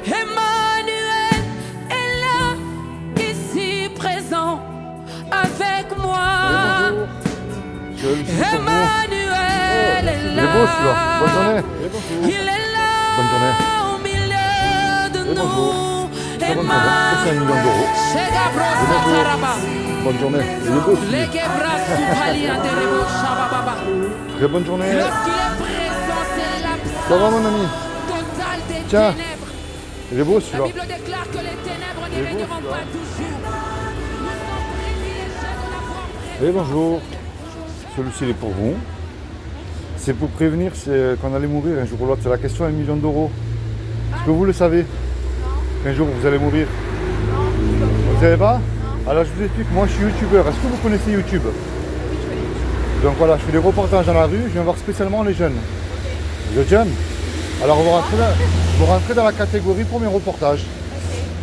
Emmanuel est là, ici présent avec moi. Emmanuel est là. Il est beau celui-là. Bonne journée. Il est là. Bonne journée. Au milieu de nous. Très bonne journée. C'est 1 million d'euros. Bonne journée. Il est beau celui. Très bonne journée. Lorsqu'il est présent, c'est l'absence Ça va mon ami? totale des Tiens. ténèbres. Il est beau La celui-là. Bible déclare que les ténèbres ne Il est beau, régneront celui-là. pas toujours. Nous sommes privilégiés de l'avoir Et bonjour. Celui-ci il est pour vous. C'est pour prévenir qu'on allait mourir un jour ou l'autre. C'est la question 1 million d'euros. Est-ce que vous le savez? Qu'un jour vous allez mourir? Vous ne savez pas? Alors je vous explique, moi je suis youtubeur. Est-ce que vous connaissez YouTube? Donc voilà, je fais des reportages dans la rue, je viens voir spécialement les jeunes. Les jeunes. Alors vous rentrez dans la catégorie premier reportage.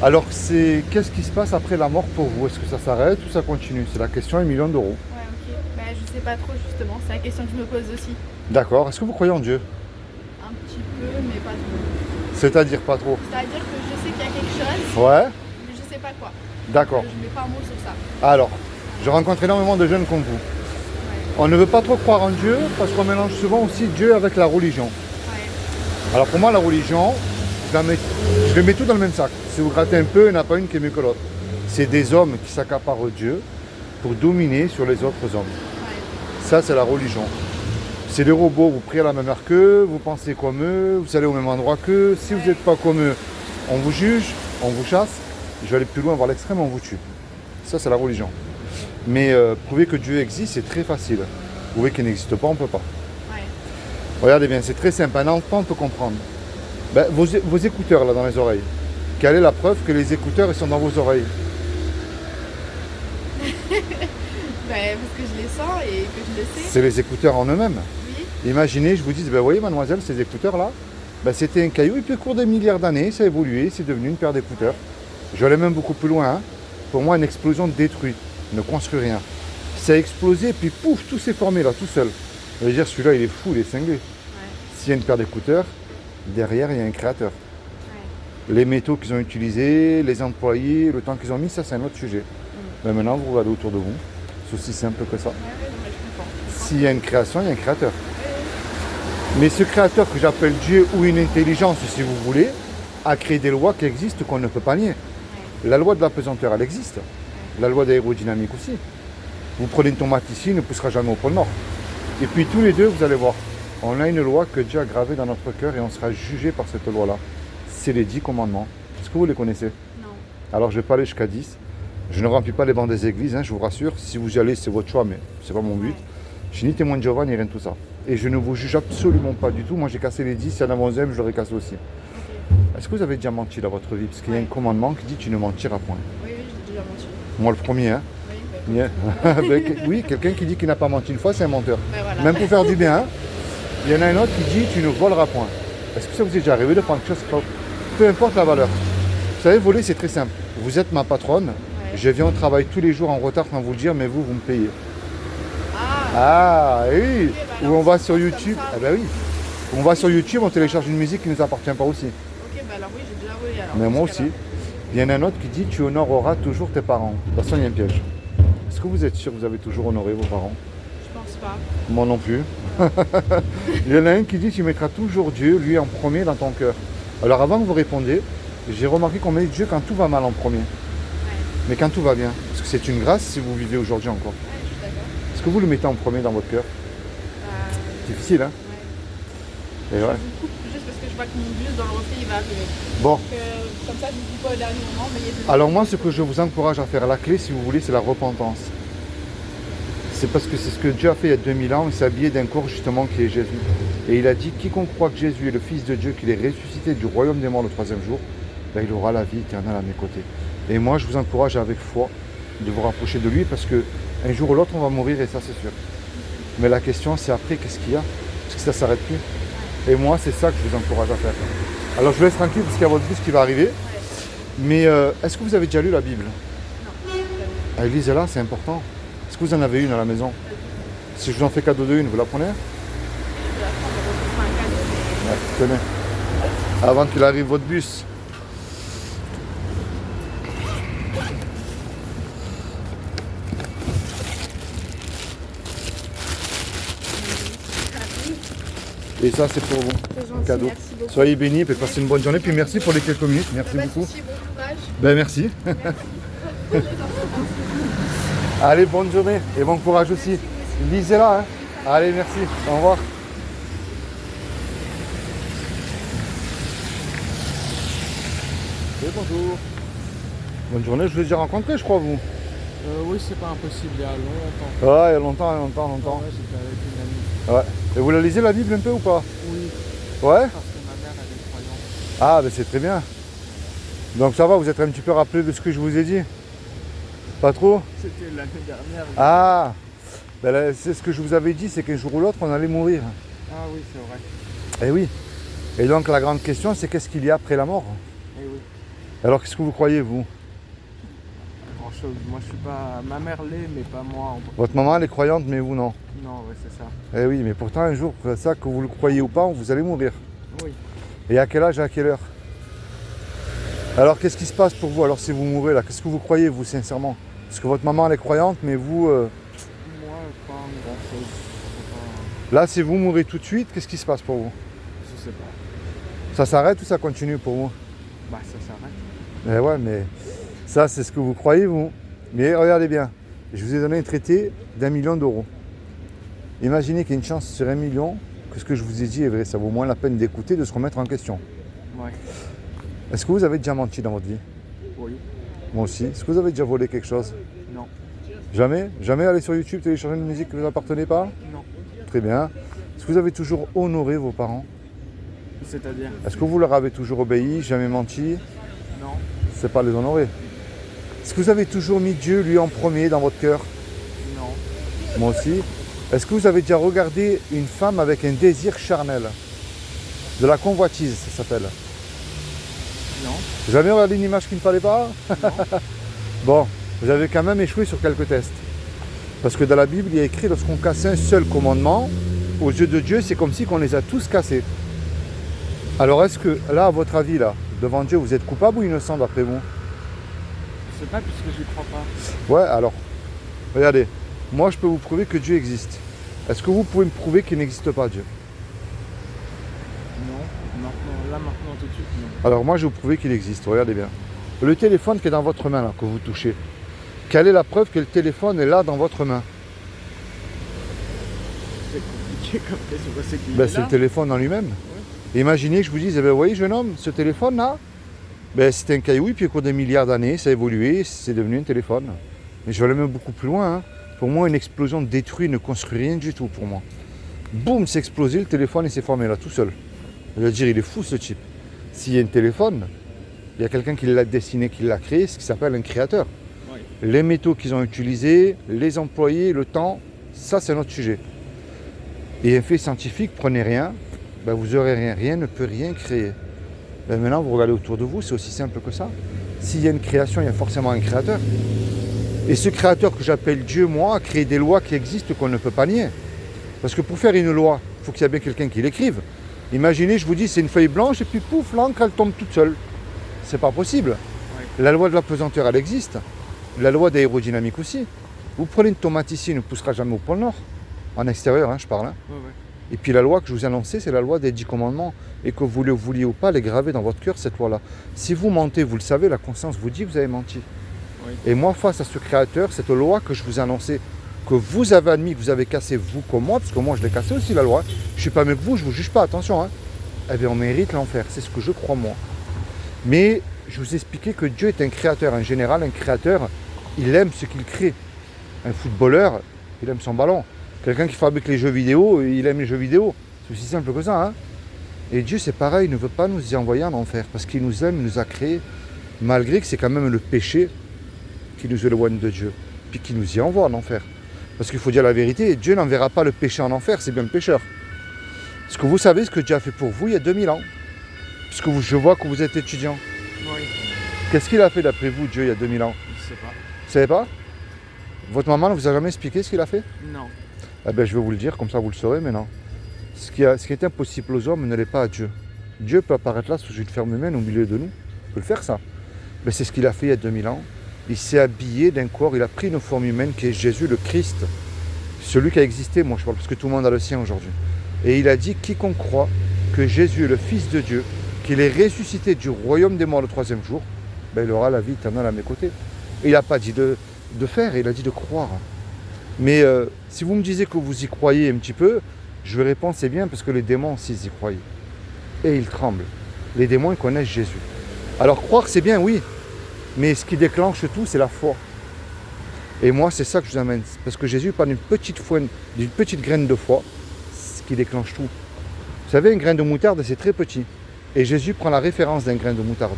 Alors c'est qu'est-ce qui se passe après la mort pour vous? Est-ce que ça s'arrête ou ça continue? C'est la question 1 million d'euros. Ouais, ok. Bah, je sais pas trop justement, c'est la question que je me pose aussi. D'accord. Est-ce que vous croyez en Dieu? Un petit peu, mais pas trop. C'est-à-dire pas trop. C'est-à-dire que je sais qu'il y a quelque chose, Ouais. mais je sais pas quoi. D'accord. Je mets pas un mot sur ça. Alors, je rencontre énormément de jeunes comme vous. On ne veut pas trop croire en Dieu parce qu'on mélange souvent aussi Dieu avec la religion. Ouais. Alors pour moi, la religion, je les mets tout dans le même sac. Si vous grattez un peu, il n'y en a pas une qui est mieux que l'autre. C'est des hommes qui s'accaparent Dieu pour dominer sur les autres hommes. Ouais. Ça, c'est la religion. C'est des robots, vous priez à la même heure qu'eux, vous pensez comme eux, vous allez au même endroit qu'eux. Si vous n'êtes pas comme eux, on vous juge, on vous chasse. Je vais aller plus loin, voir l'extrême, on vous tue. Ça, c'est la religion. Mais prouver que Dieu existe, c'est très facile. Prouver qu'il n'existe pas, on ne peut pas. Ouais. Regardez bien, c'est très simple. Un enfant peut comprendre. Ben, vos écouteurs là dans les oreilles. Quelle est la preuve que les écouteurs ils sont dans vos oreilles? Bah, parce que je les sens et que je le sais. C'est les écouteurs en eux-mêmes. Oui. Imaginez, je vous dis, ben, vous voyez mademoiselle, ces écouteurs là, ben, c'était un caillou et puis au cours des milliards d'années, ça a évolué, c'est devenu une paire d'écouteurs. Je vais aller même beaucoup plus loin. Hein. Pour moi, une explosion détruit, ne construit rien. Ça a explosé, puis pouf, tout s'est formé là, tout seul. Je veux dire, celui-là, il est fou, il est cinglé. Ouais. S'il y a une paire d'écouteurs, derrière, il y a un créateur. Ouais. Les métaux qu'ils ont utilisés, les employés, le temps qu'ils ont mis, ça c'est un autre sujet. Mais maintenant, vous regardez autour de vous, c'est aussi simple que ça. Ouais, ouais, non, mais je comprends. S'il y a une création, il y a un créateur. Mais ce créateur que j'appelle Dieu ou une intelligence, si vous voulez, a créé des lois qui existent qu'on ne peut pas nier. La loi de la pesanteur, elle existe. La loi d'aérodynamique aussi. Vous prenez une tomate ici, il ne poussera jamais au pôle Nord. Et puis tous les deux, vous allez voir, on a une loi que Dieu a gravée dans notre cœur et on sera jugé par cette loi-là. C'est les 10 commandements. Est-ce que vous les connaissez? Non. Alors je ne vais pas aller jusqu'à 10. Je ne remplis pas les bancs des églises, hein, je vous rassure. Si vous y allez, c'est votre choix, mais ce n'est pas mon but. Je suis ni témoin de Jéhovah, ni rien de tout ça. Et je ne vous juge absolument pas du tout. Moi, j'ai cassé les 10, il y en a 11e, je l'aurais cassé aussi. Est-ce que vous avez déjà menti dans votre vie? Parce qu'il y a un commandement qui dit tu ne mentiras point. Oui, oui, j'ai déjà menti. Moi, le premier, hein. Oui, bah, Ben, oui, quelqu'un qui dit qu'il n'a pas menti une fois, c'est un menteur. bah, voilà. Même pour faire du bien, hein. Il y en a un autre qui dit tu ne voleras point. Est-ce que ça vous est déjà arrivé de prendre quelque chose, peu importe la valeur? Vous savez, voler, c'est très simple. Vous êtes ma patronne, je viens au travail tous les jours en retard sans vous le dire, mais vous me payez. Ah oui. Ok, bah, Ou on va sur comme YouTube. ça. Ah ben oui. On va sur YouTube, on télécharge une musique qui ne nous appartient pas aussi. Ok, bah alors oui, j'ai déjà volé alors. Mais moi dans ce aussi. cas-là. Il y en a un autre qui dit tu honoreras toujours tes parents. De toute façon, il y a un piège. Est-ce que vous êtes sûr que vous avez toujours honoré vos parents? Je pense pas. Moi non plus. Il y en a un qui dit tu mettras toujours Dieu, lui en premier dans ton cœur. Alors avant que vous répondiez, j'ai remarqué qu'on met Dieu quand tout va mal en premier. Mais quand tout va bien. Parce que c'est une grâce si vous vivez aujourd'hui encore. Ouais, je suis d'accord. Est-ce que vous le mettez en premier dans votre cœur? Bah, Difficile, hein? ouais. Et ouais. Je vous coupe juste parce que je vois que mon bus dans le reflet il va arriver. Bon. Donc, comme ça, je ne dis pas au dernier moment, mais il y a des... Alors moi, ce que je vous encourage à faire, la clé, si vous voulez, c'est la repentance. C'est parce que c'est ce que Dieu a fait il y a 2000 ans, il s'est habillé d'un corps justement qui est Jésus. Et il a dit, quiconque croit que Jésus est le Fils de Dieu, qu'il est ressuscité du royaume des morts le 3e jour, ben, il aura la vie éternelle à mes côtés. Et moi, je vous encourage avec foi de vous rapprocher de lui parce que un jour ou l'autre, on va mourir et ça, c'est sûr. Mais la question, c'est après, qu'est-ce qu'il y a? Parce que ça ne s'arrête plus. Et moi, c'est ça que je vous encourage à faire. Alors, je vous laisse tranquille parce qu'il y a votre bus qui va arriver. Mais est-ce que vous avez déjà lu la Bible? Non. Ah, lisez-la, c'est important. Est-ce que vous en avez une à la maison? Si je vous en fais cadeau de une, vous la prenez? Je vais la prendre, on va faire un cadeau, mais... Ouais, tenez. Avant qu'il arrive votre bus. Et ça, c'est pour vous. C'est gentil, Cadeau. merci beaucoup. Soyez bénis, et passez une bonne journée. Puis merci pour les quelques minutes. Merci Pas de beaucoup. soucis, bon courage. Ben merci. Allez, bonne journée et bon courage aussi. Lisez-la. Hein. Allez, merci. Au revoir. Et bonjour. Bonne journée, je vous ai déjà rencontré, je crois, vous. Oui, c'est pas impossible, il y a longtemps. Ouais, il y a longtemps. Ouais, j'étais avec une amie. Ouais. Et vous la lisez la Bible un peu ou pas? Oui, Ouais. parce que ma mère, elle est croyante. Ah, ben c'est très bien. Donc ça va, vous êtes un petit peu rappelé de ce que je vous ai dit? Pas trop? C'était l'année dernière. Ah, ben là, c'est ce que je vous avais dit, c'est qu'un jour ou l'autre, on allait mourir. Ah oui, c'est vrai. Eh oui. Et donc la grande question, c'est qu'est-ce qu'il y a après la mort? Eh oui, Alors qu'est-ce que vous croyez, vous? grand chose. Moi, je suis pas. Ma mère l'est, mais pas moi. Votre maman, elle est croyante, mais vous, non. Non, ouais, c'est ça. Eh oui, mais pourtant, un jour, ça, que vous le croyez ou pas, vous allez mourir. Oui. Et à quel âge et à quelle heure? Alors qu'est-ce qui se passe pour vous, alors si vous mourrez là? Qu'est-ce que vous croyez, vous, sincèrement? Parce que votre maman, elle est croyante, mais vous... Moi, pas grand chose. Là, si vous mourrez tout de suite, qu'est-ce qui se passe pour vous? Je sais pas. Ça s'arrête ou ça continue pour vous? Bah, ça s'arrête. Eh ouais, mais ça, c'est ce que vous croyez, vous. Mais regardez bien, je vous ai donné un traité d'1 million d'euros. Imaginez qu'il y a une chance sur 1 million que ce que je vous ai dit est vrai. Ça vaut moins la peine d'écouter, de se remettre en question. Ouais. Est-ce que vous avez déjà menti dans votre vie? Oui. Moi aussi. Est-ce que vous avez déjà volé quelque chose? Non. Jamais? Jamais aller sur YouTube télécharger une musique qui ne vous appartenait pas? Non. Très bien. Est-ce que vous avez toujours honoré vos parents? C'est-à-dire? Est-ce que vous leur avez toujours obéi, jamais menti? Non. C'est pas les honorer. Est-ce que vous avez toujours mis Dieu, lui, en premier dans votre cœur? Non. Moi aussi. Est-ce que vous avez déjà regardé une femme avec un désir charnel? De la convoitise, ça s'appelle. Non. Jamais regardé une image qu'il ne fallait pas? Non. Bon, vous avez quand même échoué sur quelques tests. Parce que dans la Bible, il y a écrit, lorsqu'on casse un seul commandement, aux yeux de Dieu, c'est comme si on les a tous cassés. Alors est-ce que, là, à votre avis, là, devant Dieu, vous êtes coupable ou innocent d'après vous? Je sais pas puisque j'y crois pas. Ouais, alors, regardez, moi je peux vous prouver que Dieu existe. Est-ce que vous pouvez me prouver qu'il n'existe pas, Dieu? Non. Maintenant, là, maintenant, tout de suite, non. Alors moi je vais vous prouver qu'il existe, regardez bien. Le téléphone qui est dans votre main, là, que vous touchez, quelle est la preuve que le téléphone est là dans votre main? C'est compliqué comme question. C'est qu'il Ben, est c'est là. le téléphone en lui-même. Imaginez que je vous dise, eh ben, vous voyez jeune homme, ce téléphone-là, ben, c'était un caillou, puis au cours des milliards d'années, ça a évolué, c'est devenu un téléphone. Mais je vais aller même beaucoup plus loin. Hein. Pour moi, une explosion détruit, ne construit rien du tout pour moi. Boum, c'est explosé, le téléphone il s'est formé là, tout seul. Je veux dire, il est fou ce type. S'il y a un téléphone, il y a quelqu'un qui l'a dessiné, qui l'a créé, ce qui s'appelle un créateur. Oui. Les métaux qu'ils ont utilisés, les employés, le temps, ça c'est notre sujet. Et un fait scientifique, prenez rien, ben vous aurez rien. Rien ne peut rien créer. Ben maintenant, vous regardez autour de vous, c'est aussi simple que ça. S'il y a une création, il y a forcément un créateur. Et ce créateur que j'appelle Dieu, moi, a créé des lois qui existent qu'on ne peut pas nier. Parce que pour faire une loi, il faut qu'il y ait bien quelqu'un qui l'écrive. Imaginez, je vous dis, c'est une feuille blanche et puis pouf, l'encre, elle tombe toute seule. C'est pas possible. Oui. La loi de la pesanteur, elle existe. La loi d'aérodynamique aussi. Vous prenez une tomate ici, elle ne poussera jamais au pôle Nord. En extérieur, hein, je parle. Hein. Ouais, ouais. Et puis la loi que je vous ai annoncée, c'est la loi des 10 commandements. Et que vous le vouliez ou pas, elle est gravée dans votre cœur, cette loi-là. Si vous mentez, vous le savez, la conscience vous dit que vous avez menti. Oui. Et moi, face à ce créateur, cette loi que je vous ai annoncée, que vous avez admis, que vous avez cassé, vous comme moi, parce que moi je l'ai cassé aussi la loi, je ne suis pas mieux que vous, je ne vous juge pas, attention, hein. Eh bien on mérite l'enfer, c'est ce que je crois moi. Mais je vous ai expliqué que Dieu est un créateur, en général un créateur, il aime ce qu'il crée. Un footballeur, il aime son ballon. Quelqu'un qui fabrique les jeux vidéo, il aime les jeux vidéo. C'est aussi simple que ça, hein. Et Dieu c'est pareil, il ne veut pas nous y envoyer en enfer, parce qu'il nous aime, il nous a créés, malgré que c'est quand même le péché qui nous éloigne de Dieu, puis qui nous y envoie en enfer. Parce qu'il faut dire la vérité, Dieu n'enverra pas le péché en enfer, c'est bien le pécheur. Est-ce que vous savez ce que Dieu a fait pour vous il y a 2000 ans? Parce que je vois que vous êtes étudiant. Oui. Qu'est-ce qu'il a fait d'après vous, Dieu, il y a 2000 ans? Je sais pas. Vous savez pas? Votre maman ne vous a jamais expliqué ce qu'il a fait? Non. Eh bien, je vais vous le dire, comme ça vous le saurez maintenant. Ce qui est impossible aux hommes ne l'est pas à Dieu. Dieu peut apparaître là sous une forme humaine au milieu de nous. Il peut le faire ça. Mais c'est ce qu'il a fait il y a 2000 ans. Il s'est habillé d'un corps, il a pris une forme humaine qui est Jésus le Christ. Celui qui a existé, moi je parle, parce que tout le monde a le sien aujourd'hui. Et il a dit, quiconque croit que Jésus est le Fils de Dieu, qu'il est ressuscité du royaume des morts le troisième jour, ben, il aura la vie éternelle à mes côtés. Et il n'a pas dit de faire, il a dit de croire. Mais si vous me disiez que vous y croyez un petit peu, je vais répondre c'est bien parce que les démons aussi ils y croient. Et ils tremblent. Les démons ils connaissent Jésus. Alors croire c'est bien, oui. Mais ce qui déclenche tout, c'est la foi. Et moi, c'est ça que je vous amène. Parce que Jésus parle d'une petite graine de foi, ce qui déclenche tout. Vous savez, une graine de moutarde, c'est très petit. Et Jésus prend la référence d'un grain de moutarde.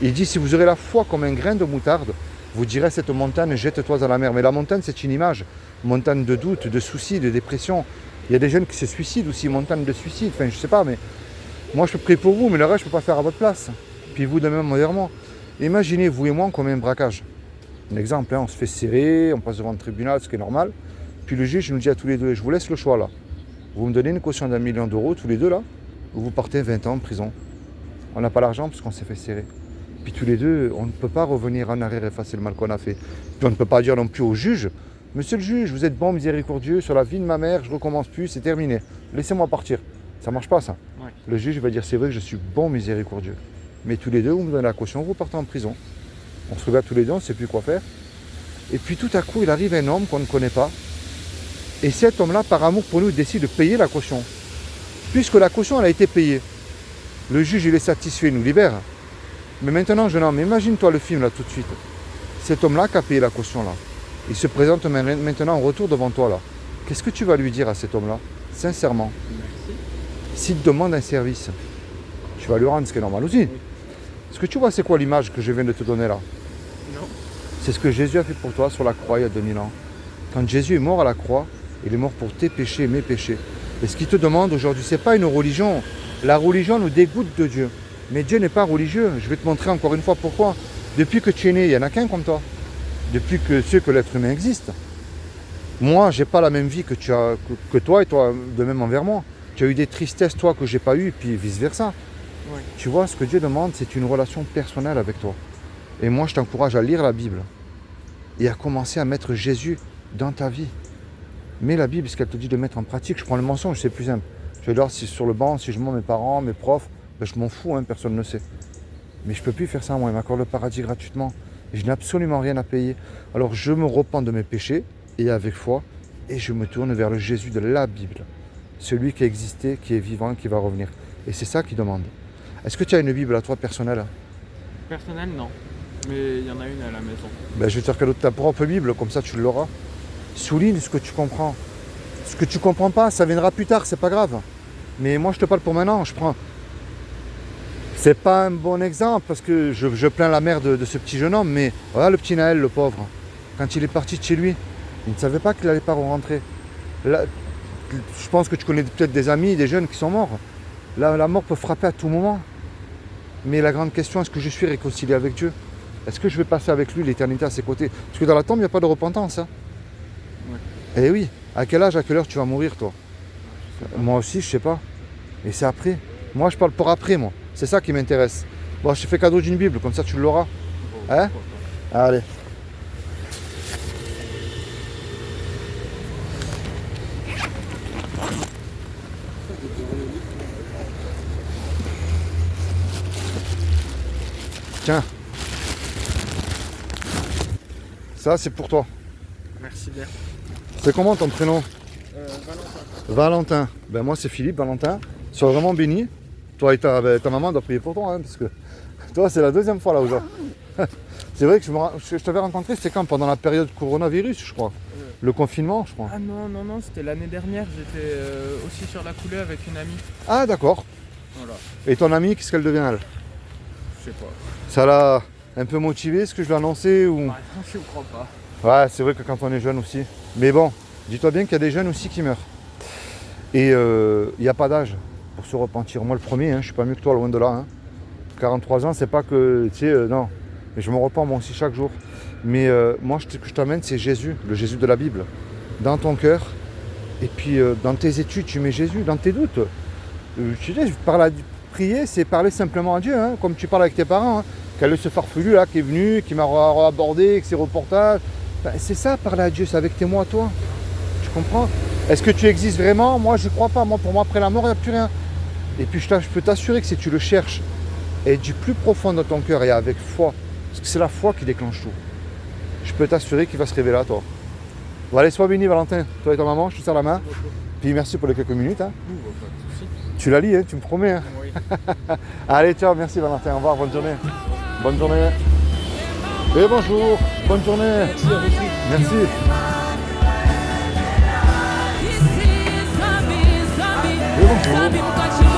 Il dit, si vous aurez la foi comme un grain de moutarde, vous direz à cette montagne, jette-toi dans la mer. Mais la montagne, c'est une image. Montagne de doute, de soucis, de dépression. Il y a des jeunes qui se suicident aussi, montagne de suicide. Enfin, je sais pas, mais moi, je peux prier pour vous, mais le reste, je ne peux pas faire à votre place. Puis vous, de même, modernement. Imaginez, vous et moi, on commet un braquage. Un exemple, hein, on se fait serrer, on passe devant le tribunal, ce qui est normal. Puis le juge nous dit à tous les deux, je vous laisse le choix là. Vous me donnez une caution d'1 million d'euros, tous les deux là, ou vous partez 20 ans en prison. On n'a pas l'argent parce qu'on s'est fait serrer. Puis tous les deux, on ne peut pas revenir en arrière et effacer le mal qu'on a fait. Puis on ne peut pas dire non plus au juge, monsieur le juge, vous êtes bon, miséricordieux, sur la vie de ma mère, je recommence plus, c'est terminé. Laissez-moi partir. Ça marche pas ça. Ouais. Le juge va dire, c'est vrai que je suis bon, miséricordieux. Mais tous les deux, vous me donnez la caution, vous partez en prison. On se regarde tous les deux, on ne sait plus quoi faire. Et puis tout à coup, il arrive un homme qu'on ne connaît pas. Et cet homme-là, par amour pour nous, décide de payer la caution. Puisque la caution, elle a été payée. Le juge, il est satisfait, il nous libère. Mais maintenant, jeune homme, imagine-toi le film là tout de suite. Cet homme-là qui a payé la caution là, il se présente maintenant en retour devant toi là. Qu'est-ce que tu vas lui dire à cet homme-là? Sincèrement. Merci. S'il te demande un service, tu vas lui rendre, ce qui est normal aussi. Est-ce que tu vois c'est quoi l'image que je viens de te donner là? Non. C'est ce que Jésus a fait pour toi sur la croix il y a 2000 ans. Quand Jésus est mort à la croix, il est mort pour tes péchés et mes péchés. Et ce qu'il te demande aujourd'hui, ce n'est pas une religion. La religion nous dégoûte de Dieu. Mais Dieu n'est pas religieux. Je vais te montrer encore une fois pourquoi. Depuis que tu es né, il n'y en a qu'un comme toi. Depuis que l'être humain existe. Moi, je n'ai pas la même vie que toi et toi de même envers moi. Tu as eu des tristesses, toi, que je n'ai pas eues, et puis vice-versa. Ouais. Tu vois, ce que Dieu demande, c'est une relation personnelle avec toi. Et moi, je t'encourage à lire la Bible et à commencer à mettre Jésus dans ta vie. Mets la Bible, ce qu'elle te dit de mettre en pratique. Je prends le mensonge, c'est plus simple. Je vais dire, si sur le banc, si je mens mes parents, mes profs, ben je m'en fous, hein, personne ne sait. Mais je ne peux plus faire ça, moi. Il m'accorde le paradis gratuitement. Et je n'ai absolument rien à payer. Alors, je me repens de mes péchés, et avec foi, et je me tourne vers le Jésus de la Bible. Celui qui a existé, qui est vivant, qui va revenir. Et c'est ça qu'il demande. Est-ce que tu as une Bible à toi personnelle? Personnel, non. Mais il y en a une à la maison. Ben, je vais te faire cadeau de ta propre Bible, comme ça tu l'auras. Souligne ce que tu comprends. Ce que tu comprends pas, ça viendra plus tard, c'est pas grave. Mais moi je te parle pour maintenant, je prends. C'est pas un bon exemple parce que je plains la mère de ce petit jeune homme, mais voilà le petit Naël, le pauvre. Quand il est parti de chez lui, il ne savait pas qu'il n'allait pas rentrer. Là, je pense que tu connais peut-être des amis, des jeunes qui sont morts. Là, la mort peut frapper à tout moment. Mais la grande question, est-ce que je suis réconcilié avec Dieu? Est-ce que je vais passer avec lui l'éternité à ses côtés? Parce que dans la tombe, il n'y a pas de repentance. Hein. Ouais. Eh oui, à quel âge, à quelle heure tu vas mourir, toi? Moi aussi, je sais pas. Et c'est après. Moi, je parle pour après, moi. C'est ça qui m'intéresse. Bon, je te fais cadeau d'une Bible, comme ça tu l'auras. Hein? Allez. Tiens. Ça, c'est pour toi. Merci bien. C'est comment ton prénom? Valentin. Valentin. Ben moi, c'est Philippe, Valentin. Sois vraiment béni. Toi et ta maman doit prier pour toi, hein, parce que toi, c'est la deuxième fois là aujourd'hui. C'est vrai que je t'avais rencontré, c'était quand? Pendant la période coronavirus, je crois. Le confinement, je crois. Ah non, c'était l'année dernière. J'étais aussi sur la coulée avec une amie. Ah, d'accord. Voilà. Et ton amie, qu'est-ce qu'elle devient, elle? Je sais pas. Ça l'a un peu motivé, ce que je lui ai annoncé ou... Ah, non, je ne crois pas. Ouais, c'est vrai que quand on est jeune aussi. Mais bon, dis-toi bien qu'il y a des jeunes aussi qui meurent. Et il n'y a pas d'âge pour se repentir. Moi, le premier, hein, je suis pas mieux que toi, loin de là. Hein. 43 ans, c'est pas que... Tu sais, non. Mais je me repens moi aussi chaque jour. Mais moi, ce que je t'amène, c'est Jésus, le Jésus de la Bible. Dans ton cœur. Et puis, dans tes études, tu mets Jésus. Dans tes doutes. Tu sais, prier, c'est parler simplement à Dieu. Hein, comme tu parles avec tes parents. Hein. Quel est ce farfelu là qui est venu, qui m'a abordé avec ses reportages. Ben, c'est ça, parler à Dieu, c'est avec tes mots à toi. Tu comprends? Est-ce que tu existes vraiment? Moi, je crois pas. Moi, pour moi, après la mort, il n'y a plus rien. Et puis, je peux t'assurer que si tu le cherches, et du plus profond de ton cœur et avec foi, parce que c'est la foi qui déclenche tout, je peux t'assurer qu'il va se révéler à toi. Bon, allez, sois béni, Valentin. Toi et ta maman, je te serre la main. Puis merci pour les quelques minutes. Hein. Tu la lis, hein, tu me promets. Hein. Oui. Allez, ciao, merci Valentin. Au revoir, bonne journée. Bonne journée. Et bonjour, bonne journée. Merci. E se sabe, Et bonjour. sabe nunca te